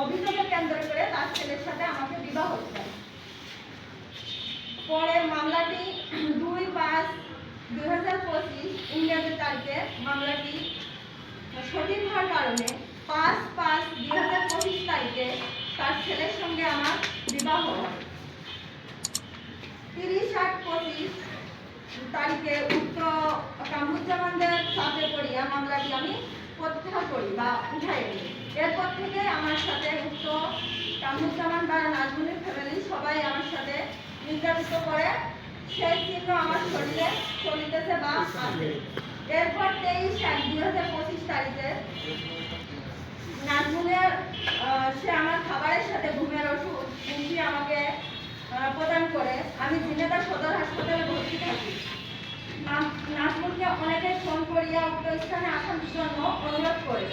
অভিযোগকে কেন্দ্র করে তার ছেলের সাথে আমাকে বিবাহ দেয়। পরে মামলাটি 2/5/2025 ইংরেজি তারিখে মামলাটি সঠিক হওয়ার কারণে 5/5/2025 তারিখে তার ছেলের সঙ্গে আমার বিবাহ হয়। 30/8/25 তারিখে উক্ত কামরুজ্জামানদের চাপে পড়িয়া মামলাটি আমি প্রত্যাহার করি বা উঠাই দিই। এরপর থেকে আমার সাথে উক্ত কামরুজ্জামান বা নাজমুলের ফ্যামিলি সবাই আমার সাথে নির্যাতিত করে, সেই চিহ্ন আমার শরীরে চলিতেছে বা আছে। এরপর 23/8/2025 তারিখে নাজমুলের সে আমার খাবারের সাথে ঘুমের ওষুধ মিশিয়ে আমাকে প্রদান করে আমি ঝিনাইদহ সদর হাসপাতালে ভর্তি থাকি। নাজমুলকে অনেকে ফোন করিয়া উক্ত স্থানে আসার জন্য অনুরোধ করে।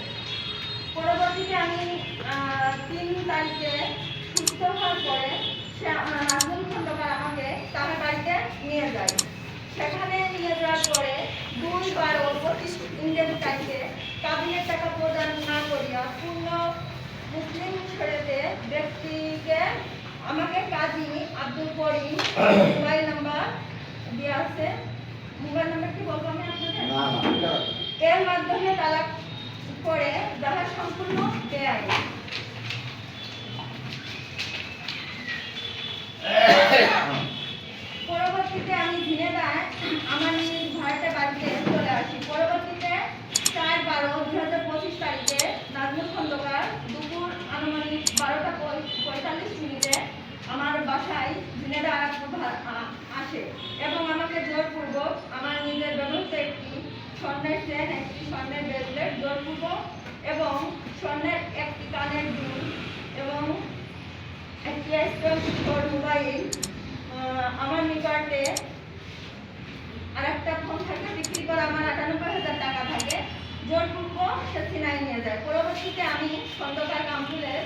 পরবর্তীতে আমি 3 তারিখে সুস্থ হওয়ার পরে সে নাজমুল খন্দকার আমাকে তার বাড়িতে নিয়ে যায়। সেখানে নিয়ে যাওয়ার পরে 2/12/25 ইংরেজি তারিখে কাবিনের টাকা প্রদান না করিয়া পূর্ণ মুসলিম শরীয়তে ব্যক্তিকে আমাকে কাজী আব্দুল করিম মোবাইল নাম্বার দেওয়া আছে। মোবাইল নাম্বার কি বলবো আমি আপনাদের? এর মাধ্যমে তালাক করে যাহা সম্পূর্ণ বেআইনি। পরবর্তীতে আমি ঝিনাইদহ আমার নিজ ভাড়াটে বাড়িতে চলে আসি। পরবর্তীতে 4/12/2025 তারিখে নাজমুল খন্দকার দুপুর আনুমানিক 12:45 আমার বাসায় ঝিনাইদহ আসে এবং আমাকে জোরপূর্বক আমার নিজের ব্যবহৃত একটি স্বর্ণের চেন, একটি স্বর্ণের ব্রেসলেট জোরপূর্বক এবং স্বর্ণের একটি কানের দুল এবং একটি মোবাইল, আমার নিকটে আরেকটা ফোন থাকে বিক্রি করে আমার 98,000 টাকা থাকে, জোরপূর্বক সে ছিনাই নিয়ে যায়। পরবর্তীতে আমি খন্দকার কামরুলের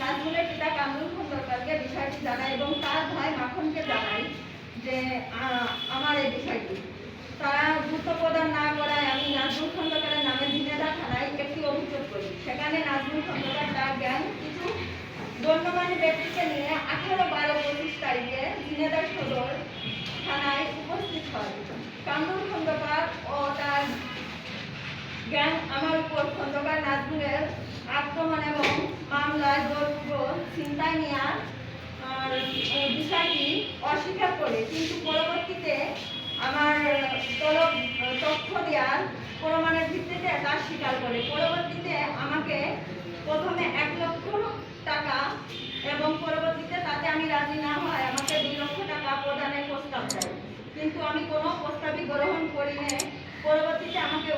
নাজমুলের পিতা কামরুল খন্দকারকে বিষয়টি জানাই এবং তার ভাই মাখনকে জানাই যে আমার এই বিষয়টি। তারা দ্রুত প্রদান না করায় আমি নাজমুল খন্দকারের নামে ঝিনাইদহ থানায় একটি অভিযোগ করি। সেখানে নাজমুল খন্দকার তার জ্ঞান কিছু গণ্যমান্য ব্যক্তিকে নিয়ে 18/12/25 তারিখে ঝিনাইদহ সদর থানায় উপস্থিত হয়। কামরুল খন্দকার ও তার জ্ঞান আমার উপর খন্দকার নাজমুলের আক্রমণ এবং মামলায় জোরপূর্বক ছিনতাই নেওয়ার বিষয়টি অস্বীকার করে, কিন্তু পরবর্তীতে আমার তথ্য দেওয়ার প্রমাণের ভিত্তিতে তা স্বীকার করে। পরবর্তীতে আমাকে প্রথমে 1 লক্ষ টাকা এবং পরবর্তীতে তাতে আমি রাজি না হয় আমাকে 2 লক্ষ টাকা প্রদানের প্রস্তাব দেয়, কিন্তু আমি কোনো প্রস্তাবই গ্রহণ করি না। পরবর্তীতে আমাকে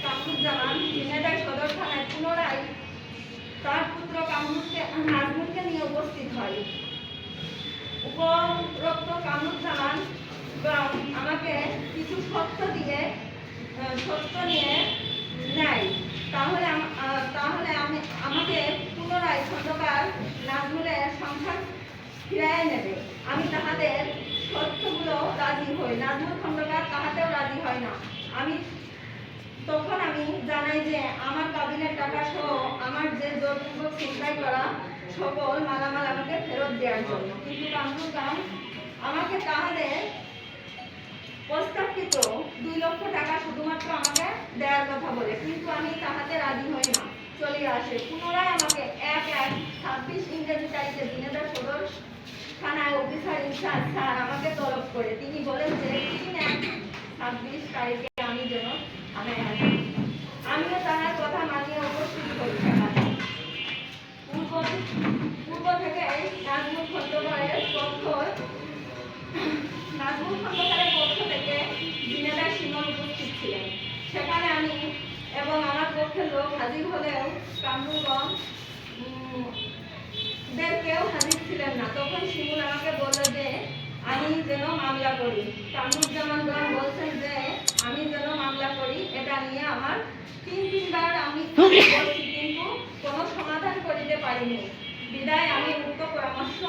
কামরুজ্জামান ঝিনাইদহ সদর থানায় পুনরায় তার পুত্র নাজমুলকে নিয়ে উপস্থিত হয়। উপরোক্ত কামরুজ্জামান আমাকে কিছু শর্ত নিয়ে নেয়, তাহলে আমাকে পুনরায় খন্দকার নাজমুলের সংসার ফিরাইয়া নেবে। আমি তাহাদের শর্তগুলো রাজি হই, নাজমুল খন্দকার তাহাতেও রাজি হয় না। তখন আমি জানাই যে আমার কাবিনের টাকা সহ আমার যে জোরপূর্বক ছিনতাই করা সকল মালামাল আমাকে ফেরত দেওয়ার জন্য, কিন্তু কামরুজ্জামান আমাকে তাহাদের প্রস্তাবকৃত 2 লক্ষ টাকা শুধুমাত্র আমাকে দেওয়ার কথা বলে, কিন্তু আমি তাহাতে রাজি হই না, চলে আসে। পুনরায় আমাকে 1/1/26 ইংরেজি তারিখে ঝিনাইদহ সদর থানায় অফিসার ইনচার্জ স্যার আমাকে তলব করে। তিনি বলেন যে 3/1/26 তারিখে আমি যেন থানায় আসি। আমিও তাহার কথা মানিয়ে উপস্থিত হই। পূর্ব থেকে নাজমুল খন্দকারের পক্ষ থেকে ঝিনাইদহ শিমুল উপস্থিত ছিলেন। সেখানে আমি এবং আমার পক্ষের লোক হাজির হলেও কামরুলগঞ্জ কেউ হাজির ছিলেন না। তখন শিমুল আমাকে বলল যে আমি যেন মামলা করি। কামরুজ্জামান বলছেন যে আমি যেন মামলা করি, এটা নিয়ে আমার 3বার আমি বলছি, কিন্তু কোনো সমাধান করিতে পারিনি। বিদায় আমি উক্ত পরামর্শ